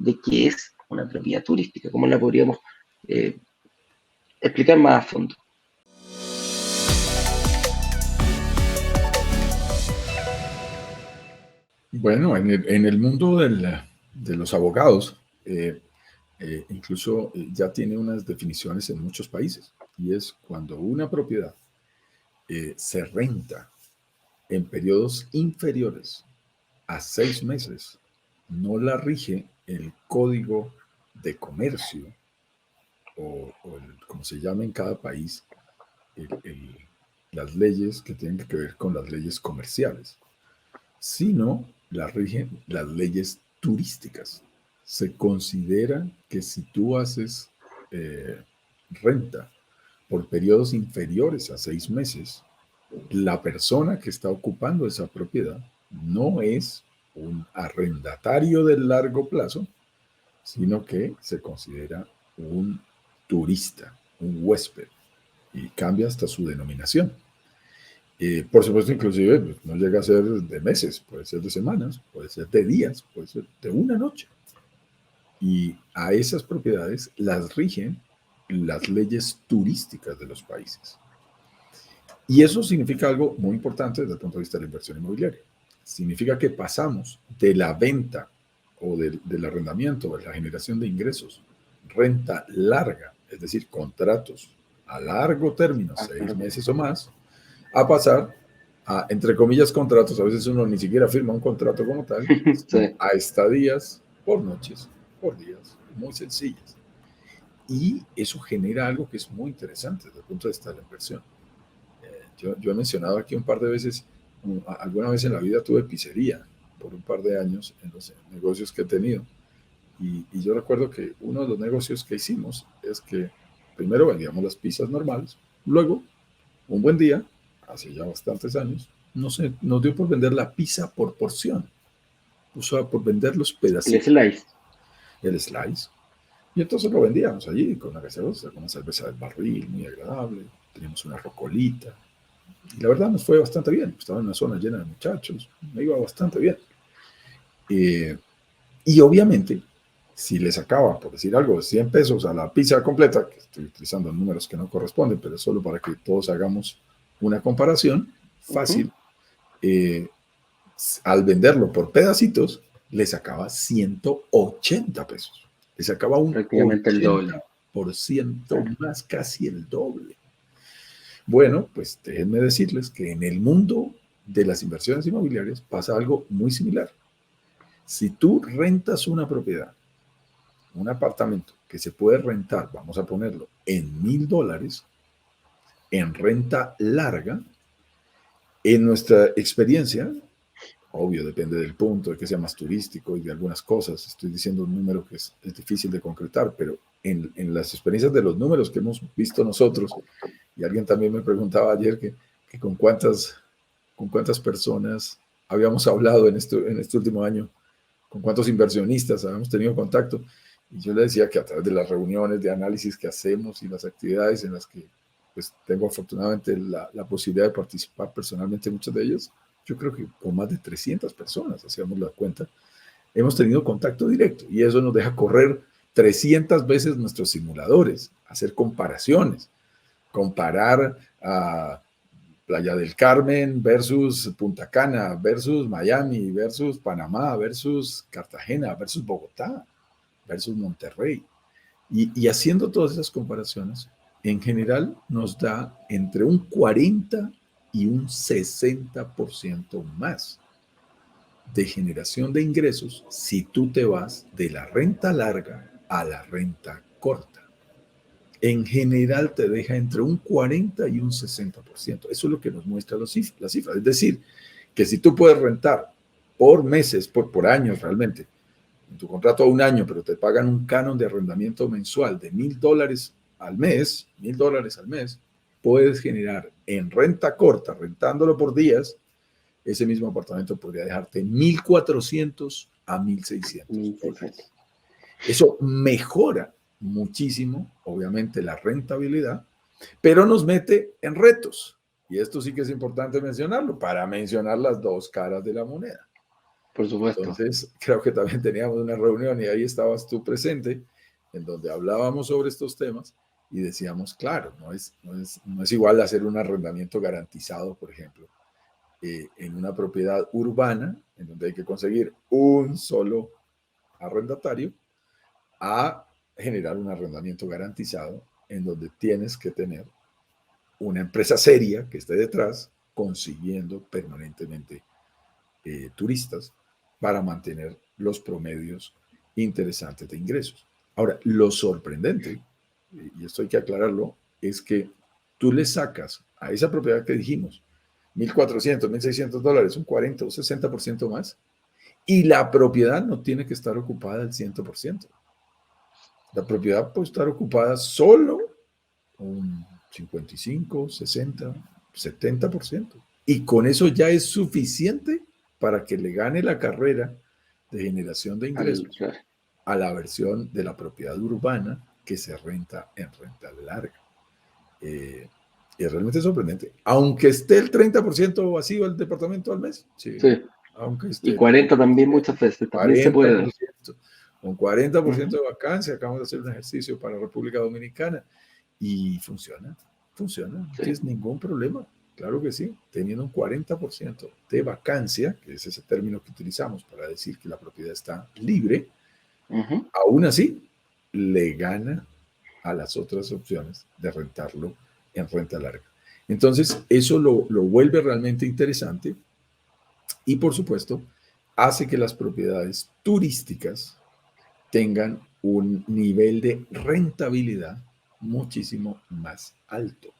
de qué es una propiedad turística, cómo la podríamos explicar más a fondo. Bueno, en el mundo de los abogados, incluso ya tiene unas definiciones en muchos países, y es cuando una propiedad se renta en periodos inferiores a 6 meses, no la rige el Código de Comercio como se llama en cada país, el- el- las leyes que tienen que ver con las leyes comerciales, sino las rigen las leyes turísticas. Se considera que si tú haces eh, renta por periodos inferiores a 6 meses, la persona que está ocupando esa propiedad no es un arrendatario de largo plazo, sino que se considera un turista, un huésped, y cambia hasta su denominación. Por supuesto, inclusive, pues, no llega a ser de meses, puede ser de semanas, puede ser de días, puede ser de una noche. Y a esas propiedades las rigen las leyes turísticas de los países. Y eso significa algo muy importante desde el punto de vista de la inversión inmobiliaria. Significa que pasamos de la venta o del arrendamiento, o de la generación de ingresos, renta larga, es decir, contratos a largo término, 6 meses o más, a pasar a, entre comillas, contratos. A veces uno ni siquiera firma un contrato como tal, sino Sí. a estadías por noches, por días, muy sencillas. Y eso genera algo que es muy interesante desde el punto de vista de la inversión. Yo he mencionado aquí un par de veces, alguna vez en la vida tuve pizzería por un par de años en los negocios que he tenido. Y yo recuerdo que uno de los negocios que hicimos es que primero vendíamos las pizzas normales, luego, un buen día, hace ya bastantes años, no sé, nos dio por vender la pizza por porción, o sea, por vender los El pedacitos, slice. el slice. Y entonces lo vendíamos allí con una gaseosa, con una cerveza del barril muy agradable, teníamos una rocolita. Y la verdad nos fue bastante bien. Estaba en una zona llena de muchachos, me iba bastante bien. Eh, y obviamente, si le sacaba, por decir algo, de 100 pesos a la pizza completa, que estoy utilizando números que no corresponden, pero solo para que todos hagamos una comparación Uh-huh. fácil, eh, al venderlo por pedacitos, le sacaba 180 pesos. Le sacaba un Prácticamente el doble. 80% más, casi el doble. Bueno, pues déjenme decirles que en el mundo de las inversiones inmobiliarias pasa algo muy similar. Si tú rentas una propiedad, un apartamento que se puede rentar, vamos a ponerlo, en $1,000, en renta larga, en nuestra experiencia, obvio, depende del punto, de que sea más turístico y de algunas cosas, estoy diciendo un número que es difícil de concretar, pero en las experiencias de los números que hemos visto nosotros, y alguien también me preguntaba ayer que con cuántas personas habíamos hablado en este último año, con cuántos inversionistas habíamos tenido contacto. Y yo le decía que a través de las reuniones de análisis que hacemos y las actividades en las que pues, tengo afortunadamente la posibilidad de participar personalmente en muchas de ellas, yo creo que con más de 300 personas, hacíamos la cuenta, hemos tenido contacto directo y eso nos deja correr 300 veces nuestros simuladores, hacer comparaciones, comparar a Playa del Carmen versus Punta Cana, versus Miami, versus Panamá, versus Cartagena, versus Bogotá, versus Monterrey. Y haciendo todas esas comparaciones, en general nos da entre un 40 y un 60% más de generación de ingresos si tú te vas de la renta larga a la renta corta. En general te deja entre un 40 y un 60%. Eso es lo que nos muestra las cifras. Es decir, que si tú puedes rentar por meses, por años realmente, en tu contrato a un año, pero te pagan un canon de arrendamiento mensual de $1,000 al mes, $1,000 al mes, puedes generar en renta corta, rentándolo por días, ese mismo apartamento podría dejarte 1,400 a $1,600. 1600. Eso mejora muchísimo, obviamente, la rentabilidad, pero nos mete en retos. Y esto sí que es importante mencionarlo para mencionar las dos caras de la moneda. por supuesto. Entonces, creo que también teníamos una reunión y ahí estabas tú presente, en donde hablábamos sobre estos temas y decíamos, claro, no es igual hacer un arrendamiento garantizado, por ejemplo, en una propiedad urbana, en donde hay que conseguir un solo arrendatario, a generar un arrendamiento garantizado, en donde tienes que tener una empresa seria que esté detrás, consiguiendo permanentemente turistas para mantener los promedios interesantes de ingresos. Ahora, lo sorprendente, y esto hay que aclararlo, es que tú le sacas a esa propiedad que dijimos, $1,400, $1,600, un 40 o 60% más, y la propiedad no tiene que estar ocupada al 100%. La propiedad puede estar ocupada solo un 55, 60, 70%. Y con eso ya es suficiente para que le gane la carrera de generación de ingresos Claro. a la versión de la propiedad urbana que se renta en renta larga. Es realmente sorprendente. Aunque esté el 30% vacío el departamento al mes, sí, Sí. aunque Y esté 40 también muchas veces, también se puede dar. 40%, con 40% de vacancia, acabamos de hacer un ejercicio para República Dominicana y funciona, no Sí. tienes ningún problema. Claro que sí, teniendo un 40% de vacancia, que es ese término que utilizamos para decir que la propiedad está libre, aún así le gana a las otras opciones de rentarlo en renta larga. Entonces, eso lo vuelve realmente interesante y, por supuesto, hace que las propiedades turísticas tengan un nivel de rentabilidad muchísimo más alto.